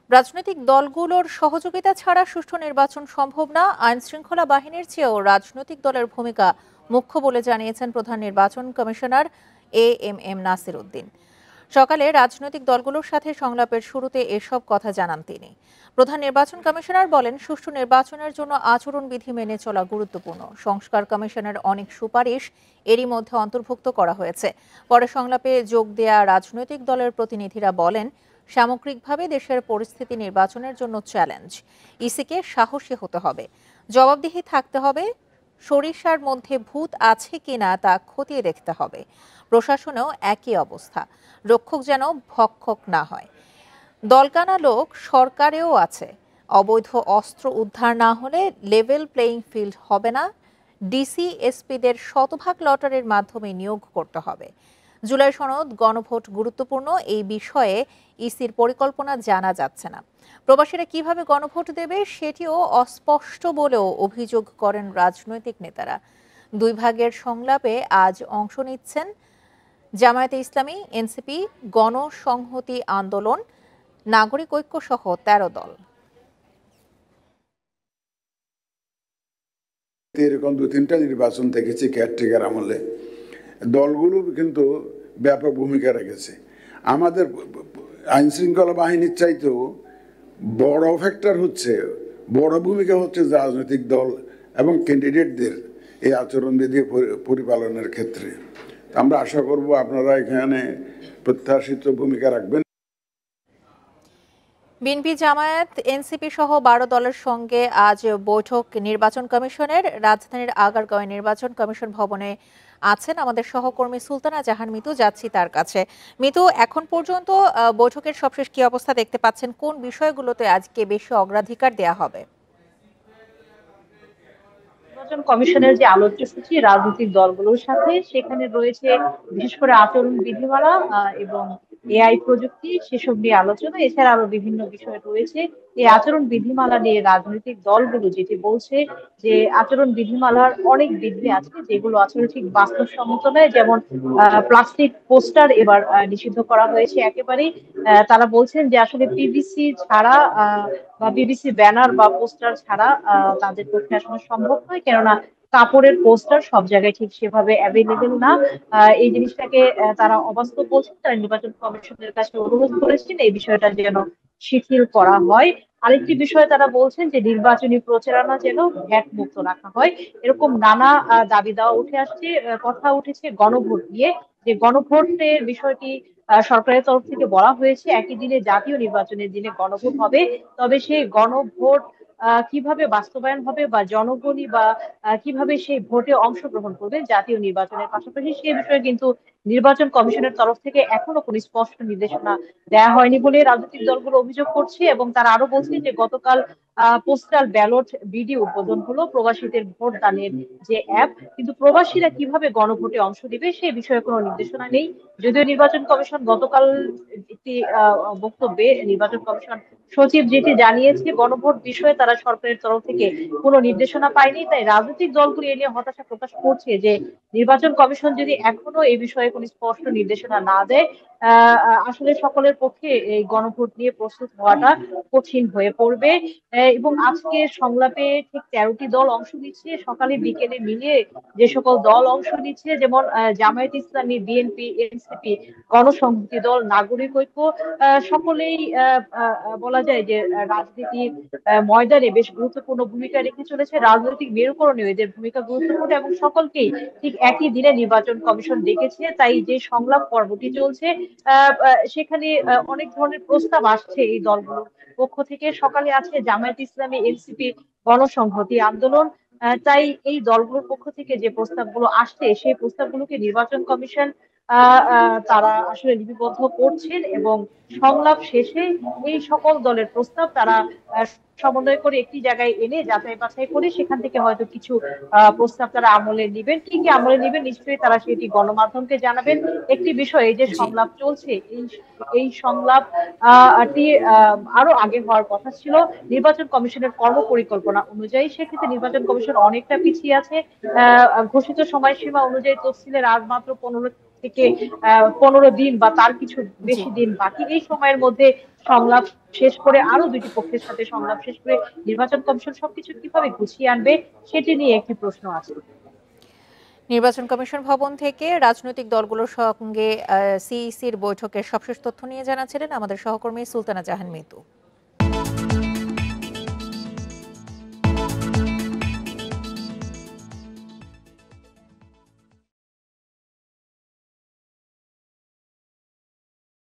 রাজনৈতিক দলগুলোর সহযোগিতা ছাড়া সুষ্ঠু নির্বাচন সম্ভব না, আইন শৃঙ্খলা বাহিনীর চেয়েও রাজনৈতিক দলের ভূমিকা মুখ্য বলে জানিয়েছেন প্রধান নির্বাচন কমিশনার এএমএম নাসির উদ্দিন। সকালে রাজনৈতিক দলগুলোর সাথে সংলাপের শুরুতে এসব কথা জানান তিনি। প্রধান নির্বাচন কমিশনার বলেন, সুষ্ঠু নির্বাচনের জন্য আচরণবিধি মেনে চলা গুরুত্বপূর্ণ। সংস্কার কমিশনের অনেক সুপারিশ এরই মধ্যে অন্তর্ভুক্ত করা হয়েছে। পরে সংলাপে যোগ দেয়া রাজনৈতিক দলের প্রতিনিধিরা বলেন, সামগ্রিকভাবে দেশের পরিস্থিতি নির্বাচনের জন্য চ্যালেঞ্জ। ইসিকে সাহসী হতে হবে, জবাবদিহি থাকতে হবে, সরিষার মধ্যে ভূত আছে কিনা তা খতিয়ে দেখতে হবে। প্রশাসনেও একই অবস্থা, রক্ষক যেন ভক্ষক না হয়। দলকানা লোক সরকারেও আছে। অবৈধ অস্ত্র উদ্ধার না হলে লেভেল প্লেয়িং ফিল্ড হবে না। ডিসি এসপিদের শতভাগ লটারির মাধ্যমে নিয়োগ করতে হবে। জুলাই সনদ, গণভোট গুরুত্বপূর্ণ, এই বিষয়ে ইসির পরিকল্পনা জানা যাচ্ছে না। প্রবাসীরা কিভাবে গণভোট দেবে সেটিও অস্পষ্ট বলেও অভিযোগ করেন রাজনৈতিক নেতারা। দুই ভাগের সংলাপে আজ অংশ নিচ্ছেন জামায়াতে ইসলামী, এনসিপি, গণসংহতি আন্দোলন, নাগরিক ঐক্য সহ ১৩ দল। এরকম ২-৩টা নির্বাচন দেখেছি কেয়ারটেকার আমলে, দলগুলো কিন্তু ব্যাপক ভূমিকা রেখেছে। আমাদের আইন শৃঙ্খলা বাহিনীর চাইতেও বড় ফ্যাক্টর হচ্ছে, বড় ভূমিকা হচ্ছে রাজনৈতিক দল এবং ক্যান্ডিডেটদের এই আচরণবিধি পরিপালনের ক্ষেত্রে। আমরা আশা করব আপনারা এখানে প্রত্যাশিত ভূমিকা রাখবেন। বিএনপি, জামায়াত, এনসিপি সহ ১২ দলের সঙ্গে আজ বৈঠক নির্বাচন কমিশনের। রাজধানীর আগারগাঁওয়ে নির্বাচন কমিশন ভবনে আছেন আমাদের সহকর্মী সুলতানা জাহান মিতু, যাচ্ছি তার কাছে। মিতু, এখন পর্যন্ত বৈঠকের সবশেষ কি অবস্থা দেখতে পাচ্ছেন? কোন বিষয়গুলোতে আজকে বেশি অগ্রাধিকার দেয়া হবে? নির্বাচন কমিশনের যে আলোচ্য সূচি রাজনৈতিক দলগুলোর সাথে, সেখানে রয়েছে বিশেষ করে আচরণ বিধিমালা এবং এআই প্রযুক্তি, সেসব নিয়ে আলোচনা। এছাড়া আরো বিভিন্ন বিষয় রয়েছে। এই আচরণ বিধিমালা নিয়ে রাজনৈতিক দলগুলো যেটি বলছে যে আচরণ বিধিমালার অনেক বিধি আছে যেগুলো আসলে ঠিক বাস্তবসম্মত নয়। যেমন প্লাস্টিক পোস্টার এবার নিষিদ্ধ করা হয়েছে একেবারেই। তারা বলছেন যে আসলে পিভিসি ছাড়া বা বিবিসি ব্যানার বা পোস্টার ছাড়া তাদের পক্ষে আসলে সম্ভব নয়, কেননা কাপড়ের পোস্টার সব জায়গায় ঠিক সেভাবে অ্যাভেলেবেল না। এই জিনিসটাকে তারা অবাস্তব বলছেন। তারা নির্বাচন কমিশনের কাছে অনুরোধ করেছেন এই বিষয়টা যেন শিথিল করা হয়। আরেকটি বিষয় তারা বলছেন যে নির্বাচনী প্রচারণা যেন ভ্যাট মুক্ত রাখা হয়। এরকম নানা দাবি দেওয়া উঠে আসছে। কথা উঠেছে গণভোট নিয়ে, যে গণভোটের বিষয়টি সরকারের তরফ থেকে বলা হয়েছে একই দিনে জাতীয় নির্বাচনের দিনে গণভোট হবে। তবে সেই গণভোট কিভাবে বাস্তবায়ন হবে বা জনগণই বা কিভাবে সেই ভোটে অংশগ্রহণ করবে জাতীয় নির্বাচনের পাশাপাশি, সে বিষয়ে কিন্তু নির্বাচন কমিশনের তরফ থেকে এখনো কোনো স্পষ্ট নির্দেশনা দেওয়া হয়নি বলে রাজনৈতিক দলগুলো অভিযোগ করছে। এবং তারা আরো বলছে যে গতকাল পোস্টাল ব্যালট বিডি উদ্বোধন হলো, প্রবাসীদের ভোট দানের যে অ্যাপ, কিন্তু প্রবাসীরা কিভাবে গণভোটে অংশ দিবে সে বিষয়ে কোনো নির্দেশনা নেই। যদিও নির্বাচন কমিশন গতকাল একটি বক্তব্যে নির্বাচন কমিশন সচিব যেটি জানিয়েছে, গণভোট বিষয়ে তারা সরকারের তরফ থেকে কোনো নির্দেশনা পায়নি। তাই রাজনৈতিক দলগুলো এ নিয়ে হতাশা প্রকাশ করছে যে নির্বাচন কমিশন যদি এখনো এই বিষয়ে কোনো স্পষ্ট নির্দেশনা না দেয়, আসলে সকলের পক্ষে এই গণভোট নিয়ে প্রস্তুত হওয়াটা কঠিন হয়ে পড়বে। এবং আজকে সংলাপে ঠিক ১৩টি দল অংশ নিচ্ছে। সকালে বিকেলে মিলিয়ে যে সকল দল অংশ নিচ্ছে, যেমন জামায়াত ইসলামী, বিএনপি, এনসিপি, গণসংহতি দল, নাগরিক ঐক্য, সকলেই বলা যায় যে রাজনীতির ময়দানে বেশ গুরুত্বপূর্ণ ভূমিকা রেখে চলেছে। রাজনৈতিক মেরুকরণেও এদের ভূমিকা গুরুত্বপূর্ণ এবং সকলকেই ঠিক একই দিনে নির্বাচন কমিশন ডেকেছে। তাই যে সংলাপ পর্বটি চলছে সেখানে অনেক ধরনের প্রস্তাব আসছে এই দলগুলোর পক্ষ থেকে। সকালে আছে জামায়াত ইসলামী, এনসিপি, গণসংহতি আন্দোলন। তাই এই দলগুলোর পক্ষ থেকে যে প্রস্তাবগুলো আসছে সেই প্রস্তাবগুলোকে নির্বাচন কমিশন তারা আসলে লিপিবদ্ধ করছেন এবং সংলাপ শেষে এই সকল দলের প্রস্তাব তারা সমন্বয় করে একটি জায়গায় এনে যাচাই বাছাই করে সেখান থেকে হয়তো কিছু প্রস্তাব তারা আমলে নেবেন। কি কি আমলে নেবেন নিশ্চয়ই তারা সেটি গণমাধ্যমকে জানাবেন। একটি বিষয়, এই যে জি। সংলাপ চলছে, এই সংলাপ আরো আগে হওয়ার কথা ছিল নির্বাচন কমিশনের কর্ম পরিকল্পনা অনুযায়ী। সেক্ষেত্রে নির্বাচন কমিশন অনেকটা পিছিয়ে আছে। ঘোষিত সময়সীমা অনুযায়ী তফসিলের আজ মাত্র 15 থেকে 15 দিন বা তার কিছু জি। বেশি দিন বাকি। এই সময়ের মধ্যে সংলাপ শেষ করে আরো দুইটি পক্ষের সাথে সংলাপ শেষ করে নির্বাচন কমিশন সবকিছু কিভাবে গুছিয়ে আনবে সেটি নিয়ে একটি প্রশ্ন আছে। নির্বাচন কমিশন ভবন থেকে রাজনৈতিক দলগুলোর সঙ্গে সিইসির বৈঠকের সবশেষ তথ্য নিয়ে জানাচ্ছিলেন আমাদের সহকর্মী সুলতানা জাহান মিতু।